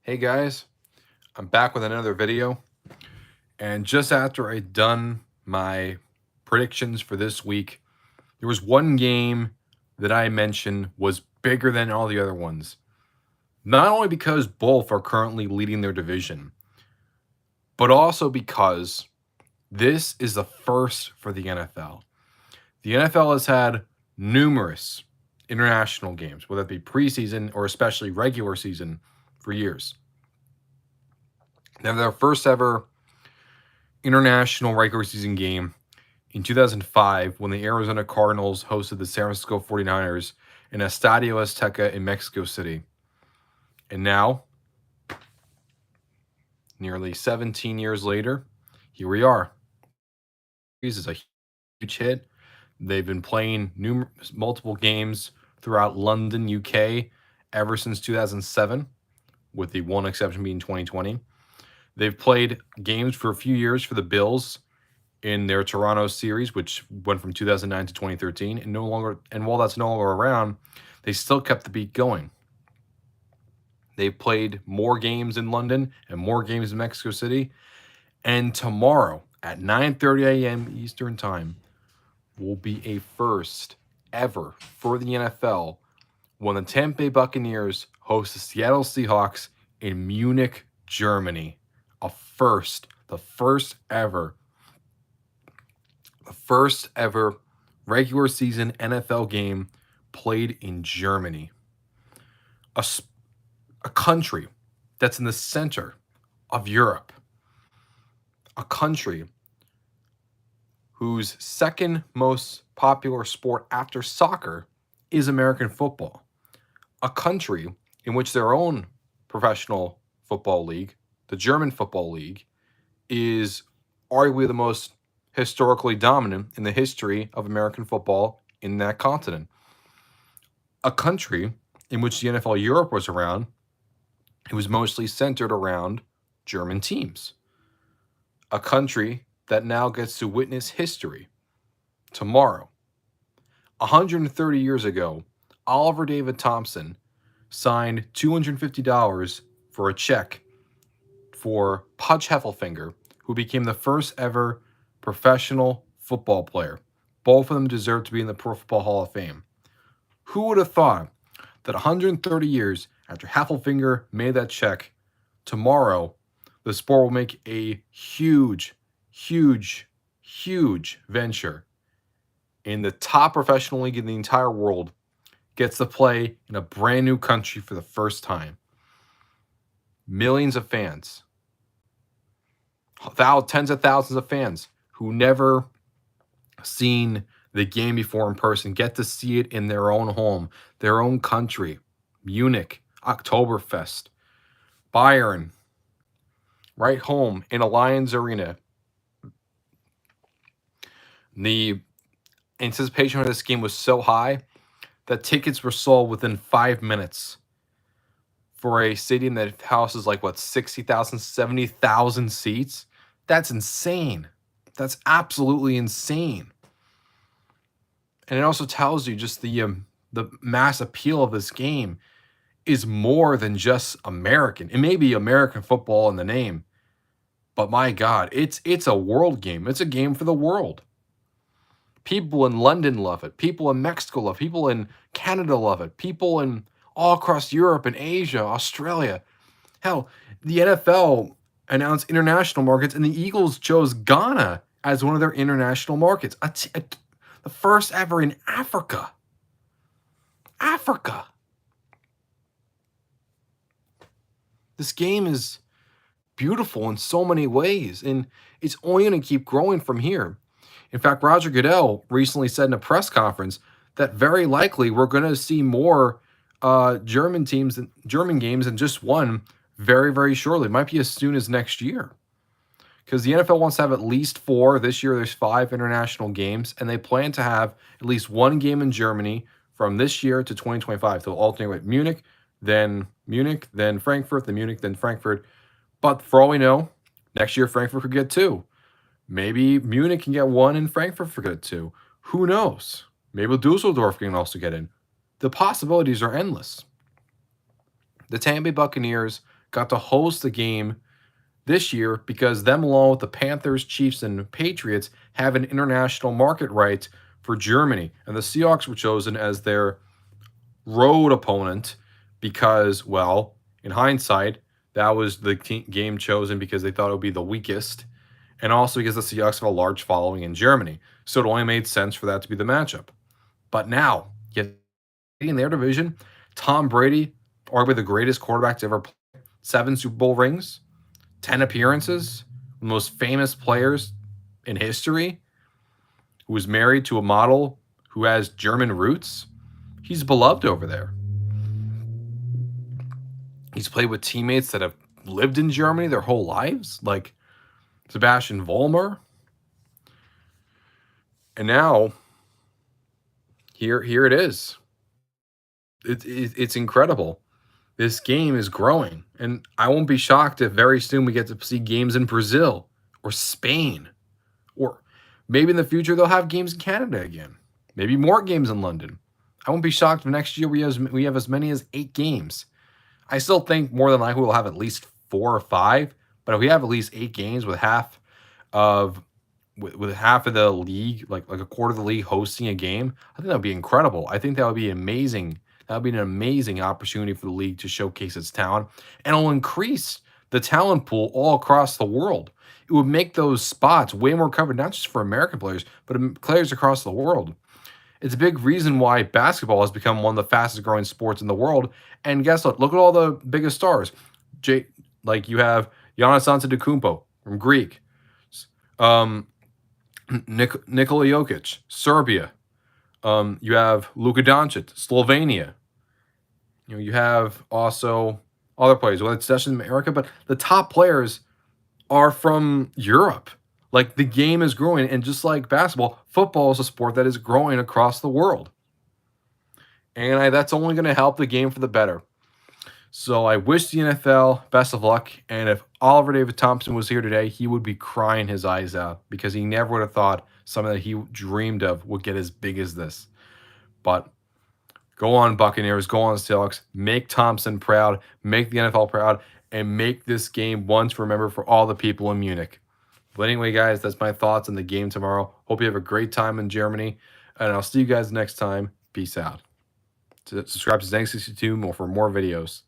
Hey guys, I'm back with another video, and just after I'd done my predictions for this week, there was one game that I mentioned was bigger than all the other ones. Not only because both are currently leading their division, but also because this is the first for the NFL. The NFL has had numerous international games, whether it be preseason or especially regular season, for years. They have their first ever international regular season game in 2005 when the Arizona Cardinals hosted the San Francisco 49ers in Estadio Azteca in Mexico City. And now, nearly 17 years later, here we are. This is a huge hit. They've been playing multiple games throughout London, UK, ever since 2007, with the one exception being 2020. They've played games for a few years for the Bills in their Toronto series, which went from 2009 to 2013, and while that's no longer around, they still kept the beat going. They've played more games in London and more games in Mexico City, and tomorrow at 9:30 a.m. Eastern Time will be a first ever for the NFL when the Tampa Bay Buccaneers host the Seattle Seahawks in Munich, Germany. The first ever regular season NFL game played in Germany. A country that's in the center of Europe. A country whose second most popular sport after soccer is American football. A country in which their own professional football league, the German Football League, is arguably the most historically dominant in the history of American football in that continent. A country in which the NFL Europe was around, it was mostly centered around German teams. A country that now gets to witness history tomorrow. 130 years ago, Oliver David Thompson signed $250 for a check for Pudge Heffelfinger, who became the first ever professional football player. Both of them deserve to be in the Pro Football Hall of Fame. Who would have thought that 130 years after Heffelfinger made that check, tomorrow the sport will make a huge venture in the top professional league in the entire world, gets to play in a brand new country for the first time. Millions of fans, tens of thousands of fans who never seen the game before in person get to see it in their own home, their own country. Munich, Oktoberfest, Bayern, right home in Allianz Arena. The anticipation for this game was so high that tickets were sold within 5 minutes for a stadium that houses 60,000, 70,000 seats. That's insane. That's absolutely insane. And it also tells you just the mass appeal of this game is more than just American. It may be American football in the name, but my God, it's a world game. It's a game for the world. People in London love it. People in Mexico love it. People in Canada love it. People in all across Europe and Asia, Australia. Hell, the NFL announced international markets, and the Eagles chose Ghana as one of their international markets. The first ever in Africa. Africa. This game is beautiful in so many ways, and it's only going to keep growing from here. In fact, Roger Goodell recently said in a press conference that very likely we're going to see more German games than just one very, very shortly. It might be as soon as next year, because the NFL wants to have at least 4. This year there's 5 international games, and they plan to have at least one game in Germany from this year to 2025. They'll alternate with Munich, then Frankfurt, then Munich, then Frankfurt. But for all we know, next year Frankfurt could get 2. Maybe Munich can get 1 and Frankfurt could get 2. Who knows? Maybe Dusseldorf can also get in. The possibilities are endless. The Tampa Bay Buccaneers got to host the game this year because them, along with the Panthers, Chiefs, and Patriots, have an international market right for Germany. And the Seahawks were chosen as their road opponent because, well, in hindsight, that was the game chosen because they thought it would be the weakest, and also because the Seahawks have a large following in Germany. So it only made sense for that to be the matchup. But now, in their division, Tom Brady, arguably the greatest quarterback to ever play, 7 Super Bowl rings, 10 appearances, the most famous players in history, who was married to a model who has German roots. He's beloved over there. He's played with teammates that have lived in Germany their whole lives, like Sebastian Vollmer. And now, here it is. It's incredible. This game is growing, and I won't be shocked if very soon we get to see games in Brazil or Spain, or maybe in the future they'll have games in Canada again. Maybe more games in London. I won't be shocked if next year we have as many as 8 games. I still think more than likely we'll have at least 4 or 5, but if we have at least 8 games with half of the league, like a quarter of the league hosting a game, I think that would be incredible. I think that would be amazing. That would be an amazing opportunity for the league to showcase its talent, and it'll increase the talent pool all across the world. It would make those spots way more covered, not just for American players, but players across the world. It's a big reason why basketball has become one of the fastest growing sports in the world. And guess what? Look at all the biggest stars. Like you have Giannis Antetokounmpo from Greek, Nikola Jokic, Serbia. You have Luka Doncic, Slovenia. You have also other players. Well, it's just in America, but the top players are from Europe. Like, the game is growing, and just like basketball, football is a sport that is growing across the world. And that's only going to help the game for the better. So I wish the NFL best of luck. And if Oliver David Thompson was here today, he would be crying his eyes out because he never would have thought something that he dreamed of would get as big as this. But go on, Buccaneers. Go on, Seahawks. Make Thompson proud. Make the NFL proud. And make this game one to remember for all the people in Munich. But anyway, guys, that's my thoughts on the game tomorrow. Hope you have a great time in Germany. And I'll see you guys next time. Peace out. Subscribe to Zang62 for more videos.